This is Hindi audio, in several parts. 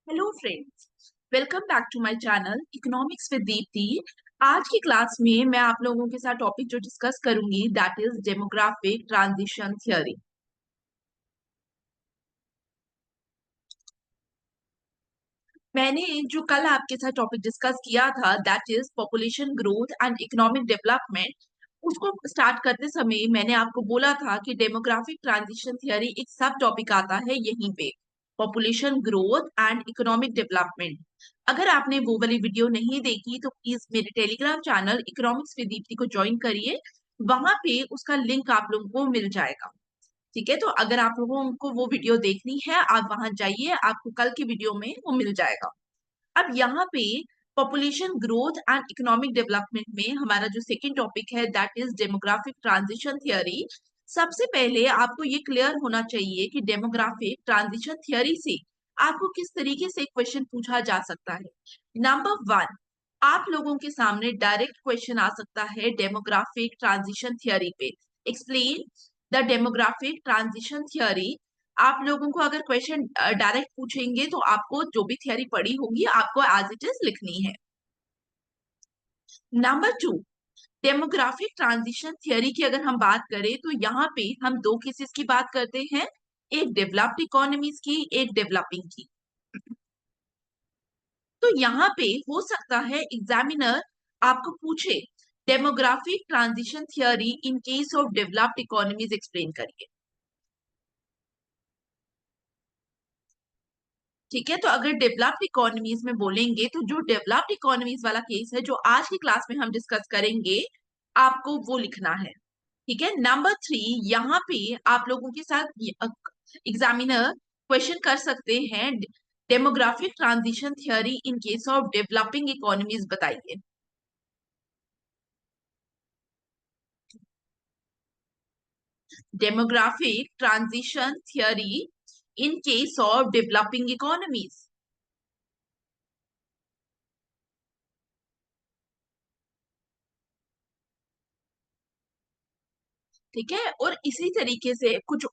Hello friends, welcome back to my channel economics with Deepti. आज की क्लास में मैं आप लोगों के साथ टॉपिक जो डिस्कस करूंगी that is demographic transition theory. मैंने जो कल आपके साथ टॉपिक डिस्कस किया था that is population growth and economic development, उसको स्टार्ट करते समय मैंने आपको बोला था कि डेमोग्राफिक ट्रांजिशन थ्योरी एक सब टॉपिक आता है यहीं पे, population growth and economic development. अगर आपने वो वाली वीडियो नहीं देखी तो प्लीज मेरे Telegram channel economics with Deepti को ज्वाइन करिए, वहां पे उसका लिंक आप लोगों को मिल जाएगा। ठीक है, तो अगर आप लोगों को वो वीडियो देखनी है आप वहां जाइए, आपको कल की वीडियो में वो मिल जाएगा। अब यहाँ पे population growth and economic development में हमारा जो सेकंड टॉपिक है that is demographic transition theory. सबसे पहले आपको ये क्लियर होना चाहिए कि डेमोग्राफिक ट्रांजिशन थ्योरी से आपको किस तरीके से क्वेश्चन पूछा जा सकता है। नंबर वन, आप लोगों के सामने डायरेक्ट क्वेश्चन आ सकता है डेमोग्राफिक ट्रांजिशन थ्योरी पे, explain the demographic transition theory. आप लोगों को अगर क्वेश्चन डायरेक्ट पूछेंगे तो आपको जो भी थियरी पढ़ी होगी आपको एज इट इज लिखनी है। Number two, demographic transition theory की अगर हम बात करें तो यहाँ पे हम दो केसेस की बात करते हैं, एक डेवलप्ड इकोनॉमीज की, एक डेवलपिंग की। तो यहाँ पे हो सकता है एग्जामिनर आपको पूछे demographic transition theory in case of developed economies explain करिए। ठीक है, तो अगर डेवलप्ड इकोनॉमीज में बोलेंगे तो जो डेवलप्ड इकोनॉमीज वाला केस है जो आज की क्लास में हम डिस्कस करेंगे आपको वो लिखना है। ठीक है, नंबर थ्री, यहाँ पे आप लोगों के साथ एग्जामिनर क्वेश्चन कर सकते हैं demographic transition theory in case of developing economies बताइए। Demographic transition theory in case of developing economies. ठीक है, और इसी तरीके से कुछ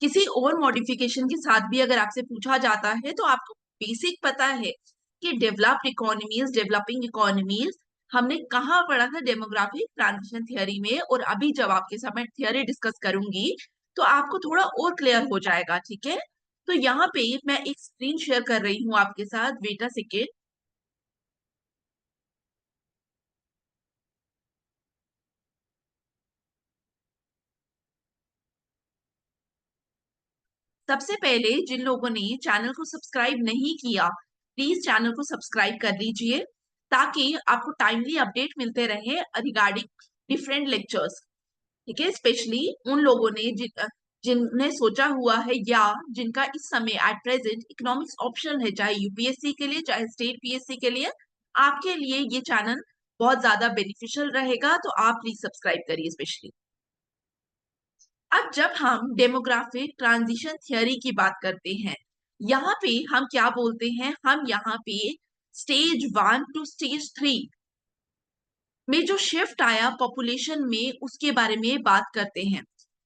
किसी और मॉडिफिकेशन के साथ भी अगर आपसे पूछा जाता है तो आपको बेसिक पता है कि डेवलप्ड इकोनॉमीज डेवलपिंग इकोनॉमीज हमने कहाँ पढ़ा था डेमोग्राफिक ट्रांजिशन थ्योरी में, और अभी जब आपके साथ मैं थ्योरी डिस्कस करूंगी तो आपको थोड़ा और क्लियर हो जाएगा। ठीक है, तो यहाँ पे मैं एक स्क्रीन शेयर कर रही हूँ आपके साथ, वेट अ सेकेंड। सबसे पहले जिन लोगों ने चैनल को सब्सक्राइब नहीं किया प्लीज चैनल को सब्सक्राइब कर लीजिए ताकि आपको टाइमली अपडेट मिलते रहे रिगार्डिंग डिफरेंट लेक्चर्स। ठीक है, स्पेशली उन लोगों ने जिन्हें सोचा हुआ है या जिनका इस समय एट प्रेजेंट इकोनॉमिक्स ऑप्शन है, चाहे यूपीएससी के लिए चाहे स्टेट पीएससी के लिए, आपके लिए ये चैनल बहुत ज्यादा बेनिफिशियल रहेगा, तो आप प्लीज सब्सक्राइब करिए स्पेशली। अब जब हम डेमोग्राफिक ट्रांजिशन थ्योरी की बात करते हैं, यहाँ पे हम क्या बोलते हैं, हम यहाँ पे stage one two stage three में जो शिफ्ट आया पॉपुलेशन में उसके बारे में बात करते हैं।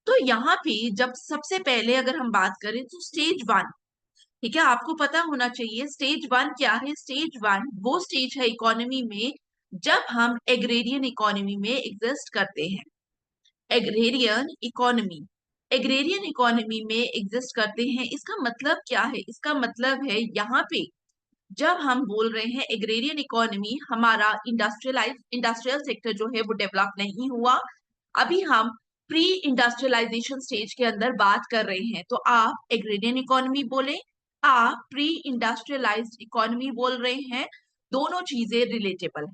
तो यहाँ पे जब सबसे पहले अगर हम बात करें तो स्टेज वन, ठीक है, आपको पता होना चाहिए स्टेज वन क्या है। स्टेज वन वो स्टेज है इकोनॉमी में जब हम एग्रेरियन इकोनॉमी में एग्जिस्ट करते हैं। एग्रेरियन इकोनॉमी, एग्रेरियन इकोनॉमी में एग्जिस्ट करते हैं, इसका मतलब क्या है, इसका मतलब है यहाँ पे जब हम बोल रहे हैं एग्रेरियन इकोनॉमी, हमारा इंडस्ट्रियल सेक्टर जो है वो डेवलप नहीं हुआ, अभी हम प्री इंडस्ट्रियलाइजेशन स्टेज के अंदर बात कर रहे हैं, तो आप एग्रेरियन इकोनॉमी बोले, आप प्री इंडस्ट्रियलाइज्ड इकोनॉमी बोल रहे हैं, दोनों चीजें रिलेटेबल।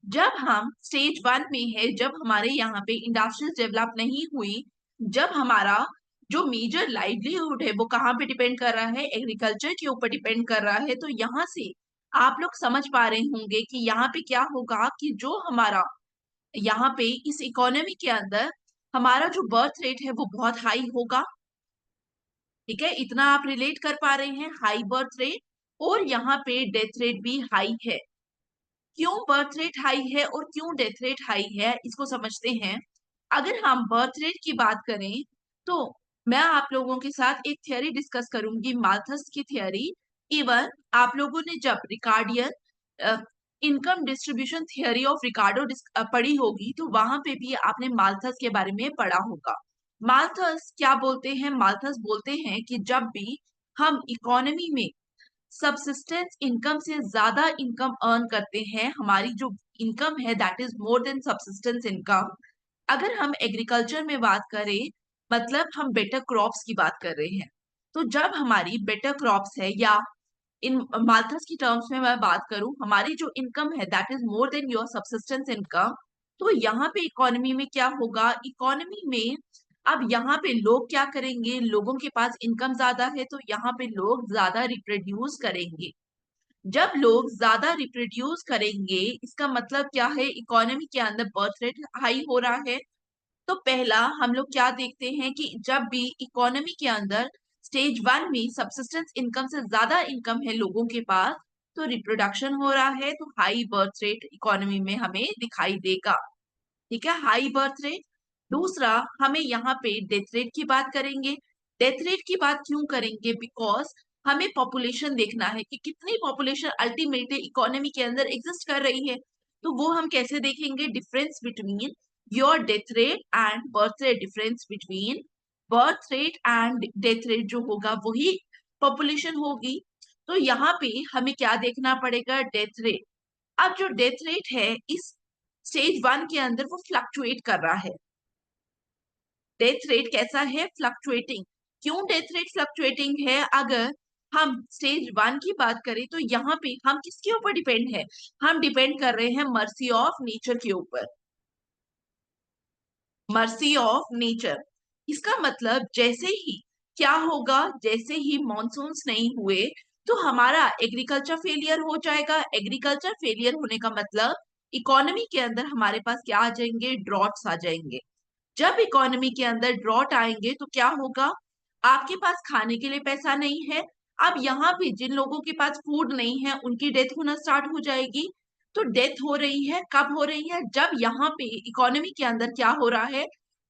जब हम स्टेज वन में है, जब हमारे यहाँ पे इंडस्ट्रीज डेवलप नहीं हुई, जब हमारा जो मेजर लाइवलीहुड है वो कहाँ पे डिपेंड कर रहा है, एग्रीकल्चर के ऊपर डिपेंड कर रहा है, तो यहाँ से आप लोग समझ पा रहे होंगे कि यहाँ पे क्या होगा कि जो हमारा यहाँ पे इस इकोनॉमी के अंदर हमारा जो बर्थ रेट है वो बहुत हाई होगा। ठीक है, इतना आप रिलेट कर पा रहे हैं, हाई बर्थ रेट, और यहाँ पे डेथ रेट भी हाई है। क्यों बर्थ रेट हाई है और क्यों डेथ रेट हाई है इसको समझते हैं। अगर हम बर्थ रेट की बात करें तो मैं आप लोगों के साथ एक थियरी डिस्कस करूंगी, माल्थस की थियरी। इवन आप लोगों ने जब Ricardian income distribution theory of Ricardo पढ़ी होगी तो वहां पे भी आपने माल्थस के बारे में पढ़ा होगा। माल्थस क्या बोलते हैं? माल्थस बोलते हैं कि जब भी हम इकोनॉमी में सबसिस्टेंस इनकम से ज्यादा इनकम अर्न करते हैं, हमारी जो इनकम है that is more than subsistence income. अगर हम एग्रीकल्चर में बात करें, मतलब हम बेटर क्रॉप्स की बात कर रहे हैं, तो जब हमारी बेटर क्रॉप्स है, या इन माल्थस की टर्म्स में मैं बात करूं, हमारी जो इनकम है that is more than your subsistence income, तो यहाँ पे इकोनॉमी में क्या होगा? इकोनॉमी में अब यहाँ पे लोग क्या करेंगे? लोगों के पास इनकम ज्यादा है तो यहाँ पे लोग ज्यादा रिप्रोड्यूस करेंगे। जब लोग ज्यादा रिप्रोड्यूस करेंगे, इसका मतलब क्या है? इकोनॉमी के अंदर बर्थ रेट हाई हो रहा है। तो पहला हम लोग क्या देखते हैं कि जब भी इकोनॉमी के अंदर स्टेज वन में सबसिस्टेंस इनकम से ज्यादा इनकम है लोगों के पास, तो रिप्रोडक्शन हो रहा है, तो हाई बर्थ रेट इकोनॉमी में हमें दिखाई देगा। ठीक है, हाई बर्थ रेट। दूसरा, हमें यहाँ पे डेथ रेट की बात करेंगे। डेथ रेट की बात क्यों करेंगे? बिकॉज हमें पॉपुलेशन देखना है कि कितनी पॉपुलेशन अल्टीमेटली इकोनॉमी के अंदर एग्जिस्ट कर रही है। तो वो हम कैसे देखेंगे? Difference between your death rate and birth rate. Difference between birth rate and death rate जो होगा वही पॉपुलेशन होगी। तो यहाँ पे हमें क्या देखना पड़ेगा? Death rate. अब जो डेथ रेट है इस स्टेज वन के अंदर वो फ्लक्चुएट कर रहा है। डेथ रेट कैसा है? फ्लक्चुएटिंग। क्यों डेथ रेट फ्लक्चुएटिंग है? अगर हम स्टेज वन की बात करें तो यहाँ पे हम किसके ऊपर डिपेंड है? हम डिपेंड कर रहे हैं मर्सी ऑफ नेचर के ऊपर। मर्सी ऑफ नेचर, इसका मतलब जैसे ही क्या होगा? जैसे ही मॉनसून्स नहीं हुए तो हमारा एग्रीकल्चर फेलियर हो जाएगा। एग्रीकल्चर फेलियर होने का मतलब इकोनॉमी के अंदर हमारे पास क्या आ जाएंगे? ड्रॉट्स आ जाएंगे। जब इकोनॉमी के अंदर ड्रॉट आएंगे तो क्या होगा? आपके पास खाने के लिए पैसा नहीं है। अब यहाँ पे जिन लोगों के पास फूड नहीं है उनकी डेथ होना स्टार्ट हो जाएगी। तो डेथ हो रही है, कब हो रही है? जब यहाँ पे इकोनॉमी के अंदर क्या हो रहा है?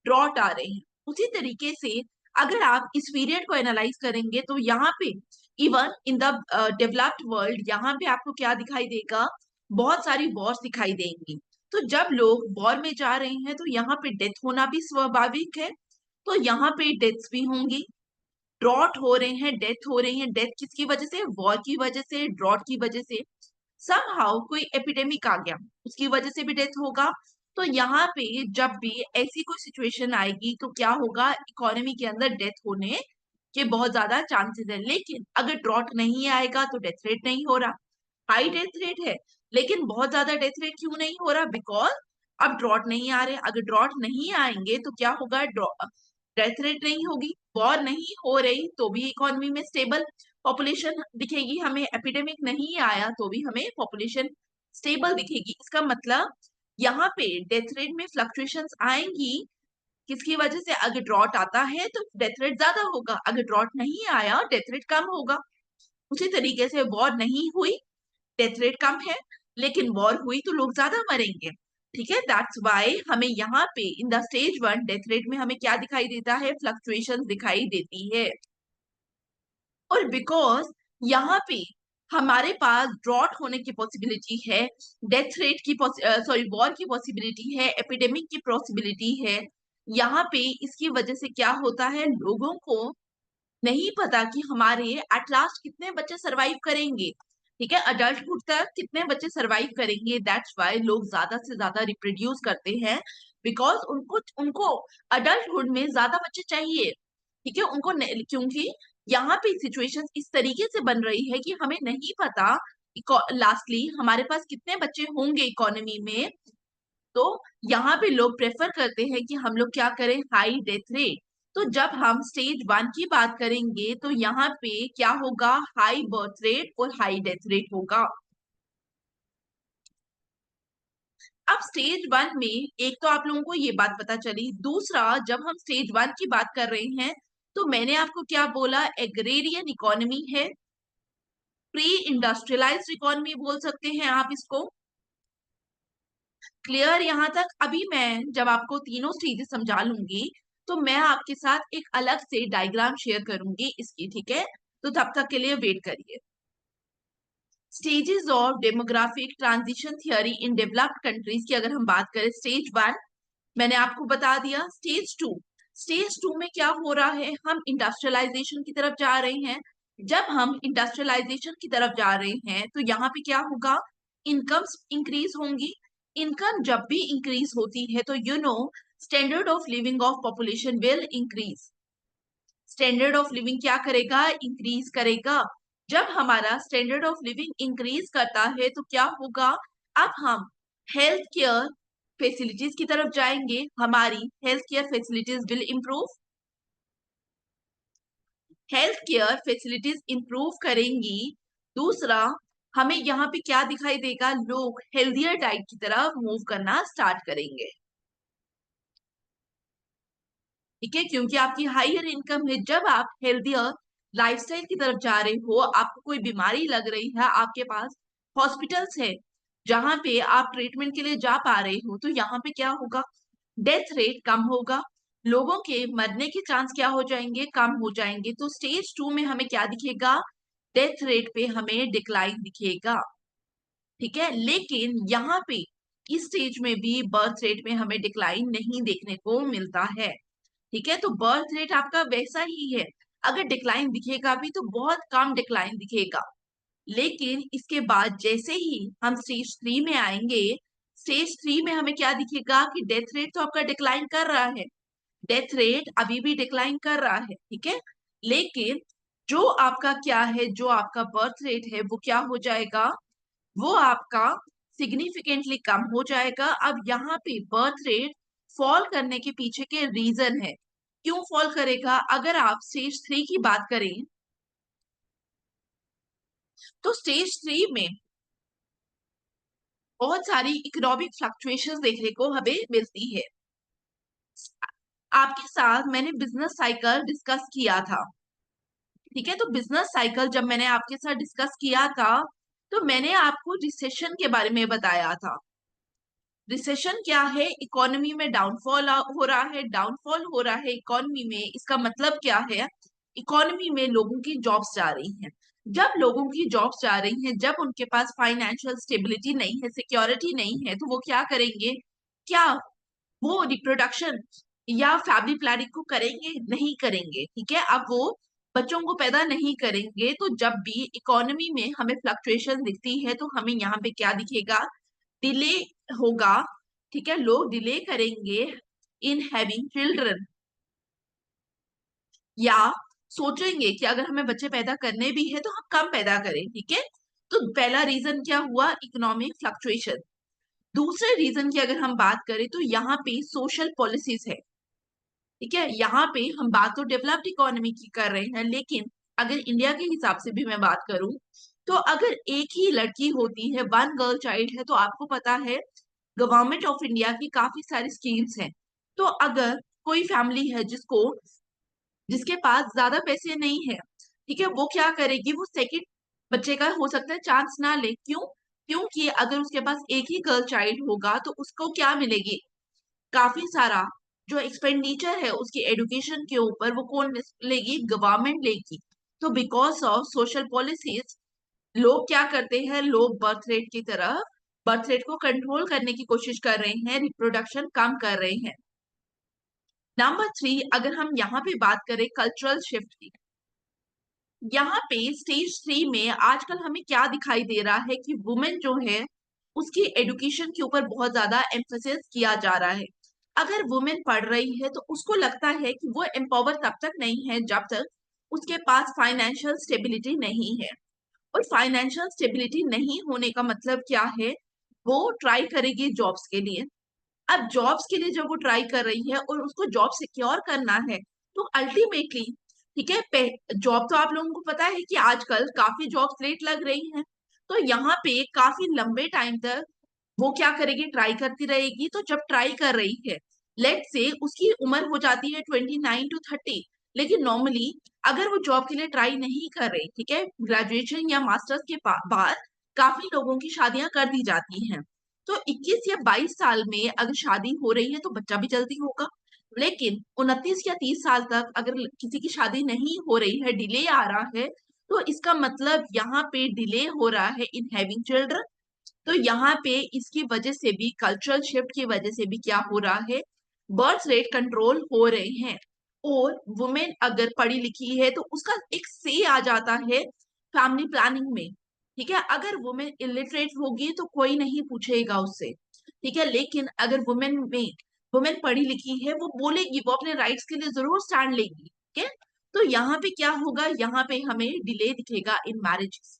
ड्रॉट आ रही है। उसी तरीके से अगर आप इस पीरियड को एनालाइज करेंगे तो यहाँ पे even in the developed world यहाँ पे आपको क्या दिखाई देगा? बहुत सारी वॉर्स दिखाई देंगी। तो जब लोग वॉर में जा रहे हैं तो यहाँ पे डेथ होना भी स्वाभाविक है, तो यहाँ पे डेथ्स भी होंगी। ड्रॉट हो रहे हैं, डेथ हो रही है। डेथ किसकी वजह से? वॉर की वजह से, ड्रॉट की वजह से। समहाउ कोई एपिडेमिक आ गया, उसकी वजह से भी डेथ होगा। तो यहाँ पे जब भी ऐसी कोई सिचुएशन आएगी तो क्या होगा? इकोनॉमी के अंदर डेथ होने के बहुत ज्यादा चांसेस है। लेकिन अगर ड्रॉट नहीं आएगा तो डेथ रेट नहीं हो रहा। हाई डेथ रेट है लेकिन बहुत ज्यादा डेथ रेट क्यों नहीं हो रहा? बिकॉज अब ड्रॉट नहीं आ रहे। अगर ड्रॉट नहीं आएंगे तो क्या होगा? डेथ रेट नहीं होगी। वॉर नहीं हो रही तो भी इकोनॉमी में स्टेबल पॉपुलेशन दिखेगी। हमें एपिडेमिक नहीं आया तो भी हमें पॉपुलेशन स्टेबल दिखेगी। इसका मतलब यहाँ पे डेथ रेट में फ्लक्चुएशंस आएंगी। किसकी वजह से? अगर ड्रॉट आता है तो डेथ रेट ज्यादा होगा, अगर ड्रॉट नहीं आया डेथ रेट कम होगा। उसी तरीके से वॉर नहीं हुई, डेथ रेट कम है, लेकिन वॉर हुई तो लोग ज्यादा मरेंगे। ठीक है, दैट्स वाई हमें यहाँ पे in the stage one death rate में हमें क्या दिखाई देता है? फ्लक्चुएशन दिखाई देती है। और बिकॉज यहाँ पे हमारे पास ड्रॉट होने की पॉसिबिलिटी है, डेथ रेट की सॉरी वॉर की पॉसिबिलिटी है, एपिडेमिक की पॉसिबिलिटी है। यहाँ पे इसकी वजह से क्या होता है? लोगों को नहीं पता कि हमारे एट लास्ट कितने बच्चे सरवाइव करेंगे। ठीक है, अडल्टहुड तक कितने बच्चे सरवाइव करेंगे। दैट्स वाई लोग ज्यादा से ज्यादा रिप्रोड्यूस करते हैं। बिकॉज उनको उनको अडल्टहुड में ज्यादा बच्चे चाहिए। ठीक है, क्योंकि यहाँ पे सिचुएशन इस तरीके से बन रही है कि हमें नहीं पता लास्टली हमारे पास कितने बच्चे होंगे इकोनॉमी में। तो यहाँ पे लोग प्रेफर करते हैं कि हम लोग क्या करें? High death rate. तो जब हम स्टेज वन की बात करेंगे तो यहाँ पे क्या होगा? हाई बर्थ रेट और हाई डेथ रेट होगा। अब स्टेज वन में एक तो आप लोगों को ये बात पता चली। दूसरा, जब हम स्टेज वन की बात कर रहे हैं तो मैंने आपको क्या बोला? एग्रेरियन इकोनॉमी है, प्री इंडस्ट्रियलाइज्ड इकोनॉमी बोल सकते हैं आप इसको। क्लियर यहाँ तक? अभी मैं जब आपको तीनों स्टेजेस समझा लूंगी तो मैं आपके साथ एक अलग से डायग्राम शेयर करूंगी इसकी, ठीक है? तो तब तक के लिए वेट करिए। Stages of demographic transition theory in developed countries की अगर हम बात करें, स्टेज 1 मैंने आपको बता दिया। स्टेज 2 में क्या हो रहा है, हम इंडस्ट्रियलाइजेशन की तरफ जा रहे हैं। जब हम इंडस्ट्रियलाइजेशन की तरफ जा रहे हैं तो यहाँ पे क्या होगा, इनकम्स इंक्रीज होंगी। इनकम जब भी इंक्रीज होती है तो standard of living of population will increase. Standard of living क्या करेगा, इंक्रीज करेगा। जब हमारा स्टैंडर्ड ऑफ लिविंग इंक्रीज करता है तो क्या होगा, अब हम हेल्थ केयर फैसिलिटीज की तरफ जाएंगे, हमारी health care facilities will improve. Health care facilities improve करेंगी। दूसरा, हमें यहाँ पे क्या दिखाई देगा, लोग हेल्थियर डाइट की तरफ मूव करना स्टार्ट करेंगे, ठीक है? क्योंकि आपकी हाइयर इनकम है, जब आप हेल्थियर लाइफस्टाइल की तरफ जा रहे हो, आपको कोई बीमारी लग रही है, आपके पास हॉस्पिटल्स है जहां पे आप ट्रीटमेंट के लिए जा पा रहे हो, तो यहाँ पे क्या होगा, डेथ रेट कम होगा, लोगों के मरने के चांस क्या हो जाएंगे, कम हो जाएंगे। तो स्टेज 2 में हमें क्या दिखेगा, डेथ रेट पे हमें डिक्लाइन दिखेगा, ठीक है? लेकिन यहाँ पे इस स्टेज में भी बर्थ रेट में हमें डिक्लाइन नहीं देखने को मिलता है, ठीक है? तो बर्थ रेट आपका वैसा ही है, अगर डिक्लाइन दिखेगा भी तो बहुत कम डिक्लाइन दिखेगा। लेकिन इसके बाद जैसे ही हम स्टेज 3 में आएंगे, स्टेज 3 में हमें क्या दिखेगा कि डेथ रेट तो आपका डिक्लाइन कर रहा है, डेथ रेट अभी भी डिक्लाइन कर रहा है, ठीक है? लेकिन जो आपका क्या है, जो आपका बर्थ रेट है वो क्या हो जाएगा, वो आपका सिग्निफिकेंटली कम हो जाएगा। अब यहाँ पे बर्थ रेट फॉल करने के पीछे के रीजन है, क्यों फॉल करेगा, अगर आप स्टेज 3 की बात करें तो स्टेज 3 में बहुत सारी इकोनॉमिक फ्लक्चुएशंस देखने को हमें मिलती है। आपके साथ मैंने बिजनेस साइकिल डिस्कस किया था, ठीक है? तो बिजनेस साइकिल जब मैंने आपके साथ डिस्कस किया था तो मैंने आपको रिसेशन के बारे में बताया था। रिसेशन क्या है, इकोनॉमी में डाउनफॉल हो रहा है, डाउनफॉल हो रहा है इकोनॉमी में, इसका मतलब क्या है, इकोनॉमी में लोगों की जॉब्स जा रही हैं। जब लोगों की जॉब्स जा रही हैं, जब उनके पास फाइनेंशियल स्टेबिलिटी नहीं है, सिक्योरिटी नहीं है, तो वो क्या करेंगे, क्या वो रिप्रोडक्शन या फैमिली प्लानिंग को करेंगे, नहीं करेंगे, ठीक है? अब वो बच्चों को पैदा नहीं करेंगे। तो जब भी इकोनॉमी में हमें फ्लक्चुएशन दिखती है तो हमें यहाँ पे क्या दिखेगा, डिले होगा, ठीक है? लोग डिले करेंगे इन हैविंग चिल्ड्रन, या सोचेंगे कि अगर हमें बच्चे पैदा करने भी है तो हम कम पैदा करें, ठीक है? तो पहला रीजन क्या हुआ, इकोनॉमिक फ्लक्चुएशन। दूसरे रीजन की अगर हम बात करें तो यहाँ पे सोशल पॉलिसीज है, ठीक है? यहाँ पे हम बात तो डेवलप्ड इकोनॉमी की कर रहे हैं, लेकिन अगर इंडिया के हिसाब से भी मैं बात करूं तो अगर एक ही लड़की होती है, वन गर्ल चाइल्ड है, तो आपको पता है गवर्नमेंट ऑफ इंडिया की काफी सारी स्कीम्स हैं। तो अगर कोई फैमिली है जिसके पास ज्यादा पैसे नहीं है, ठीक है, वो क्या करेगी, वो सेकंड बच्चे का हो सकता है चांस ना ले, क्यों? क्योंकि अगर उसके पास एक ही गर्ल चाइल्ड होगा तो उसको क्या मिलेगी, काफी सारा जो एक्सपेंडिचर है उसकी एजुकेशन के ऊपर वो कौन लेगी, गवर्नमेंट लेगी। तो बिकॉज ऑफ सोशल पॉलिसीज लोग क्या करते हैं, लोग बर्थ रेट को कंट्रोल करने की कोशिश कर रहे हैं, रिप्रोडक्शन कम कर रहे हैं। नंबर 3, अगर हम यहाँ पे बात करें कल्चरल शिफ्ट की, यहाँ पे स्टेज 3 में आजकल हमें क्या दिखाई दे रहा है कि वुमेन जो है उसकी एजुकेशन के ऊपर बहुत ज्यादा एम्फोसिस किया जा रहा है। अगर वुमेन पढ़ रही है तो उसको लगता है कि वो एम्पावर तब तक नहीं है जब तक उसके पास फाइनेंशियल स्टेबिलिटी नहीं है। और फाइनेंशियल स्टेबिलिटी नहीं होने का मतलब क्या है, वो ट्राई करेगी जॉब्स के लिए। अब जॉब्स के लिए जब वो ट्राई कर रही है और उसको जॉब सिक्योर करना है, तो अल्टीमेटली, ठीक है, जॉब तो आप लोगों को पता है कि आजकल काफी जॉब्स लेट लग रही हैं, तो यहाँ पे काफी लंबे टाइम तक वो क्या करेगी, ट्राई करती रहेगी। तो जब ट्राई कर रही है, लेट से उसकी उम्र हो जाती है 29 to 30, लेकिन नॉर्मली अगर वो जॉब के लिए ट्राई नहीं कर रही, ठीक है, ग्रेजुएशन या मास्टर्स के बाद काफी लोगों की शादियां कर दी जाती हैं। तो 21 या 22 साल में अगर शादी हो रही है तो बच्चा भी जल्दी होगा। लेकिन 29 या 30 साल तक अगर किसी की शादी नहीं हो रही है, डिले आ रहा है, तो इसका मतलब यहाँ पे डिले हो रहा है इन हैविंग चिल्ड्रन। तो यहाँ पे इसकी वजह से भी, कल्चरल शिफ्ट की वजह से भी क्या हो रहा है, बर्थ रेट कंट्रोल हो रहे हैं। और वुमेन अगर पढ़ी लिखी है तो उसका एक से आ जाता है फैमिली प्लानिंग में। ठीक है, अगर वुमेन इलिटरेट होगी तो कोई नहीं पूछेगा उससे। ठीक है, लेकिन अगर वुमेन पढ़ी लिखी है, वो बोलेगी, वो अपने राइट्स के लिए जरूर स्टैंड लेगी। ठीक है, तो यहाँ पे क्या होगा, यहाँ पे हमें डिले दिखेगा इन मैरिजेस।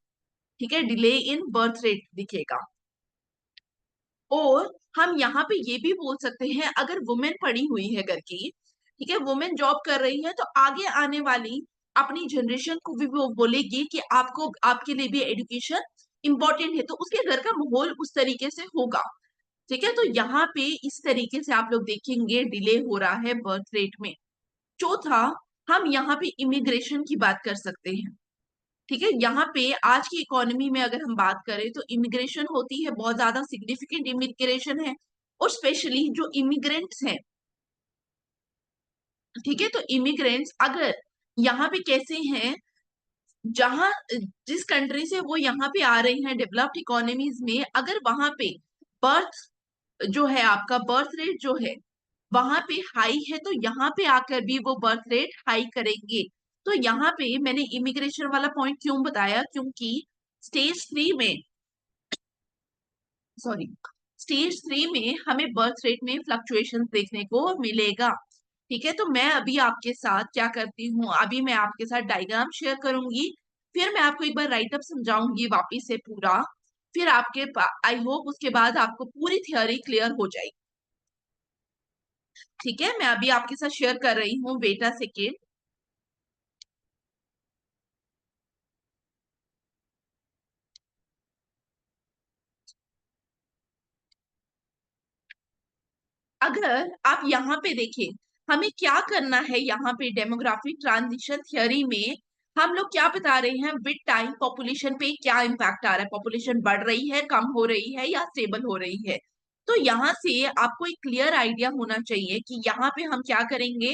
ठीक है, डिले इन बर्थ रेट दिखेगा। और हम यहाँ पे ये भी बोल सकते हैं, अगर वुमेन पढ़ी हुई है घर की, ठीक है, वुमेन जॉब कर रही है, तो आगे आने वाली अपनी जनरेशन को भी वो बोलेगी कि आपको, आपके लिए भी एजुकेशन इंपॉर्टेंट है, तो उसके घर का माहौल उस तरीके से होगा। ठीक है, तो यहाँ पे इस तरीके से आप लोग देखेंगे डिले हो रहा है बर्थ रेट में। चौथा, हम यहाँ पे इमिग्रेशन की बात कर सकते हैं। ठीक है, यहाँ पे आज की इकोनॉमी में अगर हम बात करें तो इमिग्रेशन होती है, बहुत ज्यादा सिग्निफिकेंट इमिग्रेशन है। और स्पेशली जो इमिग्रेंट्स हैं, ठीक है, तो इमिग्रेंट्स अगर यहाँ पे कैसे हैं, जहां, जिस कंट्री से वो यहाँ पे आ रहे हैं डेवलप्ड इकोनॉमीज में, अगर वहां पे बर्थ जो है, आपका बर्थ रेट जो है वहां पे हाई है, तो यहाँ पे आकर भी वो बर्थ रेट हाई करेंगे। तो यहाँ पे मैंने इमिग्रेशन वाला पॉइंट क्यों बताया, क्योंकि स्टेज 3 में, सॉरी, स्टेज 3 में हमें बर्थ रेट में फ्लक्चुएशन देखने को मिलेगा। ठीक है, तो मैं अभी आपके साथ क्या करती हूँ, अभी मैं आपके साथ डायग्राम शेयर करूंगी, फिर मैं आपको एक बार राइटअप समझाऊंगी वापिस से पूरा। फिर आपके, आई होप उसके बाद आपको पूरी थियोरी क्लियर हो जाएगी। ठीक है, मैं अभी आपके साथ शेयर कर रही हूँ, वेट अ सेकेंड। अगर आप यहाँ पे देखें, हमें क्या करना है, यहाँ पे डेमोग्राफिक ट्रांजिशन थ्योरी में हम लोग क्या बता रहे हैं, विद टाइम पॉपुलेशन पे क्या इम्पैक्ट आ रहा है, पॉपुलेशन बढ़ रही है, कम हो रही है, या स्टेबल हो रही है। तो यहाँ से आपको एक क्लियर आइडिया होना चाहिए कि यहाँ पे हम क्या करेंगे।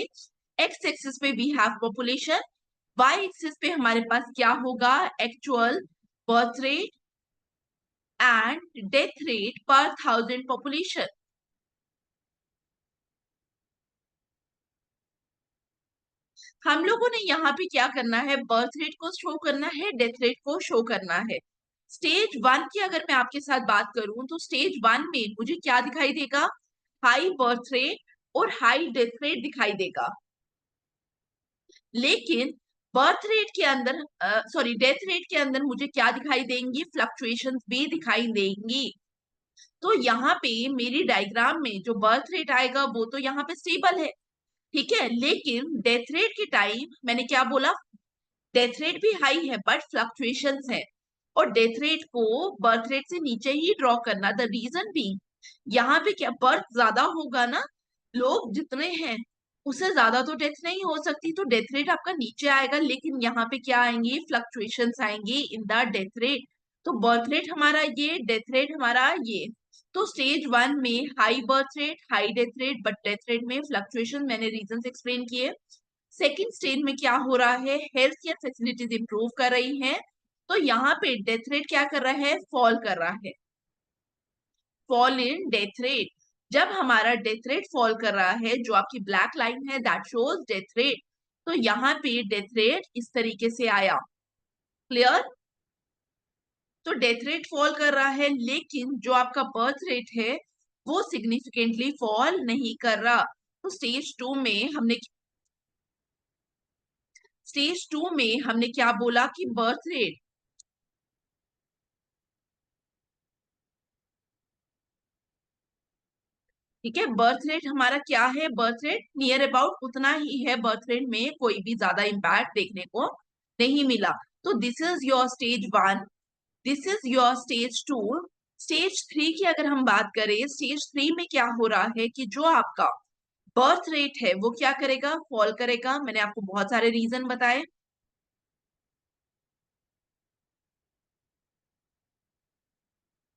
एक्स एक्सिस पे we have population, Y axis पे हमारे पास क्या होगा, actual birth rate and death rate पर 1000 पॉपुलेशन। हम लोगों ने यहाँ पे क्या करना है, बर्थ रेट को शो करना है, डेथ रेट को शो करना है। स्टेज 1 की अगर मैं आपके साथ बात करूं, तो स्टेज 1 में मुझे क्या दिखाई देगा, हाई बर्थ रेट और हाई डेथ रेट दिखाई देगा। लेकिन बर्थ रेट के अंदर, सॉरी, डेथ रेट के अंदर मुझे क्या दिखाई देंगी, फ्लक्चुएशंस भी दिखाई देंगी। तो यहाँ पे मेरी डायग्राम में जो बर्थ रेट आएगा वो तो यहाँ पे स्टेबल है। ठीक है, लेकिन डेथ रेट के टाइम मैंने क्या बोला, डेथ रेट भी हाई है बट फ्लक्चुएशंस है। और डेथ रेट को बर्थ रेट से नीचे ही ड्रॉ करना, द रीजन भी, यहाँ पे क्या, बर्थ ज्यादा होगा ना, लोग जितने हैं उससे ज्यादा तो डेथ नहीं हो सकती, तो डेथ रेट आपका नीचे आएगा, लेकिन यहाँ पे क्या आएंगे, फ्लक्चुएशंस आएंगे इन द डेथ रेट। तो बर्थ रेट हमारा ये, डेथ रेट हमारा ये। तो स्टेज 1 में high birth rate, high death rate, but death rate में फ्लक्चुएशन, मैंने रीजन एक्सप्लेन किए। सेकेंड स्टेज में क्या हो रहा है, हेल्थ केयर फैसिलिटीज इंप्रूव कर रही हैं, तो यहाँ पे डेथ रेट क्या कर रहा है, फॉल कर रहा है, फॉल इन डेथ रेट। जब हमारा डेथ रेट फॉल कर रहा है, जो आपकी ब्लैक लाइन है दैट शोज डेथ रेट, तो यहाँ पे डेथ रेट इस तरीके से आया। क्लियर? तो डेथ रेट फॉल कर रहा है, लेकिन जो आपका बर्थ रेट है वो सिग्निफिकेंटली फॉल नहीं कर रहा। तो स्टेज 2 में हमने क्या बोला कि बर्थ रेट, ठीक है, बर्थ रेट हमारा क्या है, बर्थ रेट नियर अबाउट उतना ही है, बर्थ रेट में कोई भी ज्यादा इम्पैक्ट देखने को नहीं मिला। तो this is your stage 1, this is your stage 2। Stage 3 की अगर हम बात करें, स्टेज 3 में क्या हो रहा है कि जो आपका बर्थ रेट है वो क्या करेगा, फॉल करेगा। मैंने आपको बहुत सारे रीजन बताए।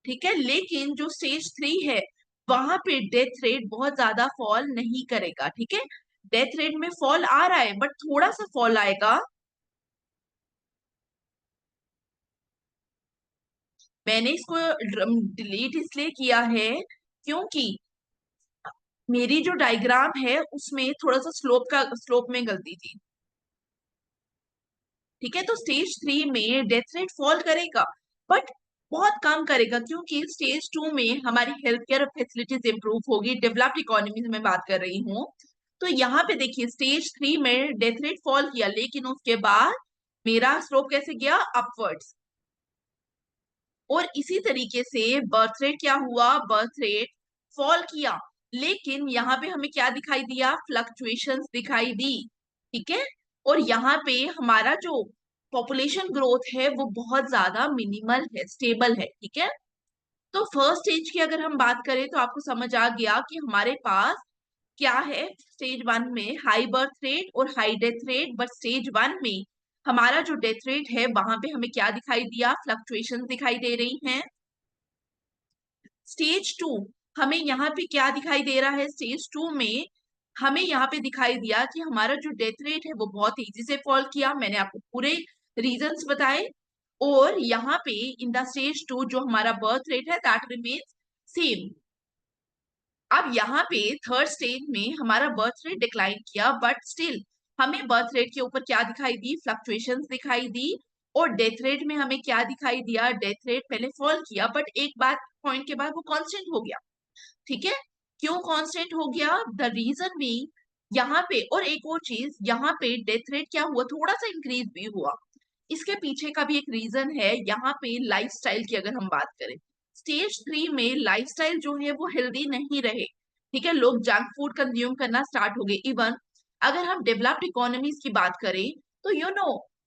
ठीक है, लेकिन जो स्टेज 3 है वहां पे डेथ रेट बहुत ज्यादा फॉल नहीं करेगा, ठीक है। डेथ रेट में फॉल आ रहा है बट थोड़ा सा फॉल आएगा। मैंने इसको डिलीट इसलिए किया है क्योंकि मेरी जो डायग्राम है उसमें थोड़ा सा स्लोप में गलती थी, ठीक है। तो स्टेज 3 में डेथ रेट फॉल करेगा बट बहुत कम करेगा, क्योंकि स्टेज 2 में हमारी हेल्थ केयर फैसिलिटीज इंप्रूव होगी, डेवलप्ड इकोनॉमी में बात कर रही हूँ। तो यहाँ पे देखिए स्टेज 3 में डेथ रेट फॉल किया, लेकिन उसके बाद मेरा स्लोप कैसे गया, अपवर्ड्स। और इसी तरीके से बर्थ रेट क्या हुआ, बर्थ रेट फॉल किया, लेकिन यहाँ पे हमें क्या दिखाई दिया, फ्लक्चुएशंस दिखाई दी, ठीक है। और यहाँ पे हमारा जो पॉपुलेशन ग्रोथ है वो बहुत ज्यादा मिनिमल है, स्टेबल है, ठीक है। तो फर्स्ट स्टेज की अगर हम बात करें तो आपको समझ आ गया कि हमारे पास क्या है। स्टेज 1 में हाई बर्थ रेट और high death rate, but stage 1 में हमारा जो डेथ रेट है वहां पे हमें क्या दिखाई दिया, फ्लक्चुएशन दिखाई दे रही हैं। स्टेज 2 हमें यहाँ पे क्या दिखाई दे रहा है, स्टेज 2 में हमें यहाँ पे दिखाई दिया कि हमारा जो डेथ रेट है वो बहुत तेजी से फॉल किया, मैंने आपको पूरे रीजंस बताए। और यहाँ पे इन द स्टेज 2 जो हमारा बर्थ रेट है दैट रिमेन्स सेम। अब यहाँ पे थर्ड स्टेज में हमारा बर्थ रेट डिक्लाइन किया, बट स्टिल हमें बर्थ रेट के ऊपर क्या दिखाई दी, फ्लक्चुएशंस दिखाई दी। और डेथ रेट में हमें क्या दिखाई दिया, डेथ रेट पहले फॉल किया बट एक बात पॉइंट के बाद वो कांस्टेंट हो गया, ठीक है। क्यों कांस्टेंट हो गया, द रीजन भी यहाँ पे, और एक और चीज यहाँ पे डेथ रेट क्या हुआ, थोड़ा सा इंक्रीज भी हुआ। इसके पीछे का भी एक रीजन है, यहाँ पे लाइफस्टाइल की अगर हम बात करें, स्टेज 3 में लाइफस्टाइल जो है वो हेल्दी नहीं रहे, ठीक है। लोग जंक फूड कंज्यूम करना स्टार्ट हो गए। इवन अगर हम डेवलप्ड इकोनॉमीज की बात करें तो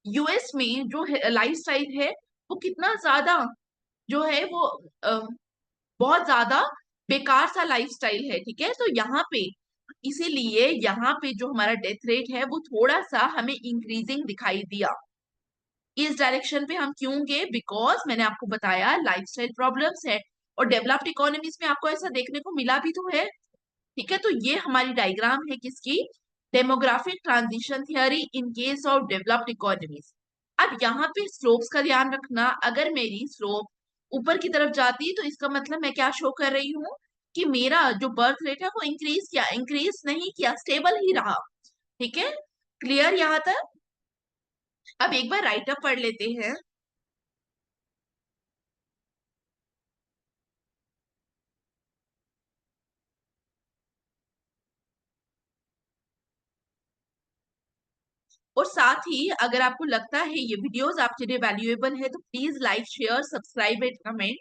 यूएस में जो लाइफस्टाइल है वो कितना ज्यादा जो है वो बहुत ज्यादा बेकार सा लाइफस्टाइल है, ठीक है। तो यहाँ पे इसीलिए यहाँ पे जो हमारा डेथ रेट है वो थोड़ा सा हमें इंक्रीजिंग दिखाई दिया। इस डायरेक्शन पे हम क्यों गए, बिकॉज मैंने आपको बताया लाइफस्टाइल प्रॉब्लम्स है, और डेवलप्ड इकोनॉमीज में आपको ऐसा देखने को मिला भी तो है, ठीक है। तो ये हमारी डायग्राम है किसकी, demographic transition theory in case of developed economies. अब यहाँ पे स्लोप्स का ध्यान रखना, अगर मेरी स्लोप ऊपर की तरफ जाती तो इसका मतलब मैं क्या शो कर रही हूँ कि मेरा जो बर्थ रेट है वो इंक्रीज किया, इंक्रीज नहीं किया, स्टेबल ही रहा, ठीक है। क्लियर यहाँ तक। अब एक बार राइट अप पढ़ लेते हैं। और साथ ही अगर आपको लगता है ये वीडियोस आपके लिए वैल्यूएबल है तो please like, share, subscribe and comment.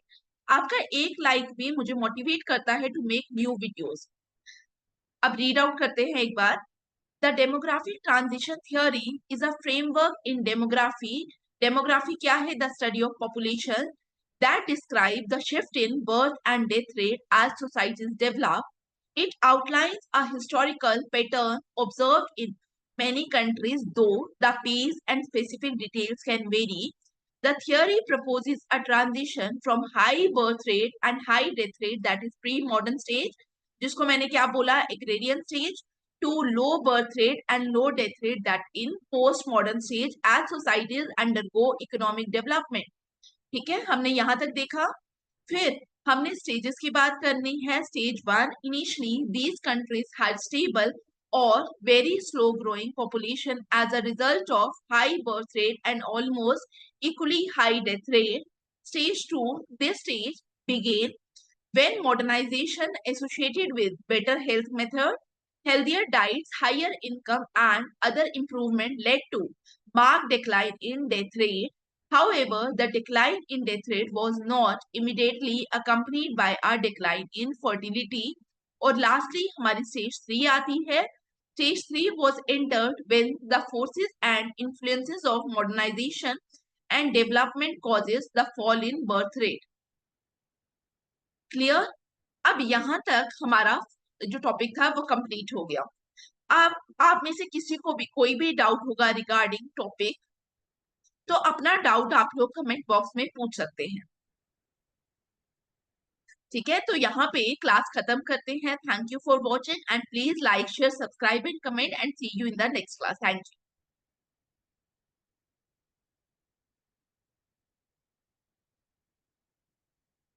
आपका एक लाइक भी मुझे मोटिवेट करता है टू मेक न्यू वीडियोस। अब रीड आउट करते हैं एक बार। The demographic transition theory is a framework in demography. Demography क्या है, the study of population that describe the shift in birth and death rate as societies develop. It outlines a historical pattern observed in many countries, though the pace and specific details can vary. The theory proposes a transition from high birth rate and high death rate, that is pre-modern stage, जिसको मैंने क्या बोला, agrarian stage, to low birth rate and low death rate, that in post-modern stage as societies undergo economic development, ठीक है। हमने यहां तक देखा। फिर हमने स्टेजेस की बात करनी है। Stage 1, initially these countries had stable और very slow growing population as a result of high birth rate and almost equally high death rate. Stage 2, this stage began when modernization associated with better health method, healthier diets, higher income, and other improvement led to marked decline in death rate. However, the decline in death rate was not immediately accompanied by a decline in fertility. और lastly हमारी stage 3 आती है। Stage 3 was entered when the forces and influences of modernization and development causes the fall in birth rate. Clear. अब यहाँ तक हमारा जो टॉपिक था वो कंप्लीट हो गया। आप में से किसी को भी कोई भी डाउट होगा रिगार्डिंग टॉपिक तो अपना डाउट आप लोग कमेंट बॉक्स में पूछ सकते हैं। ठीक है, तो यहाँ पे क्लास खत्म करते हैं। Thank you for watching and please like share subscribe and comment and see you in the next class. Thank you.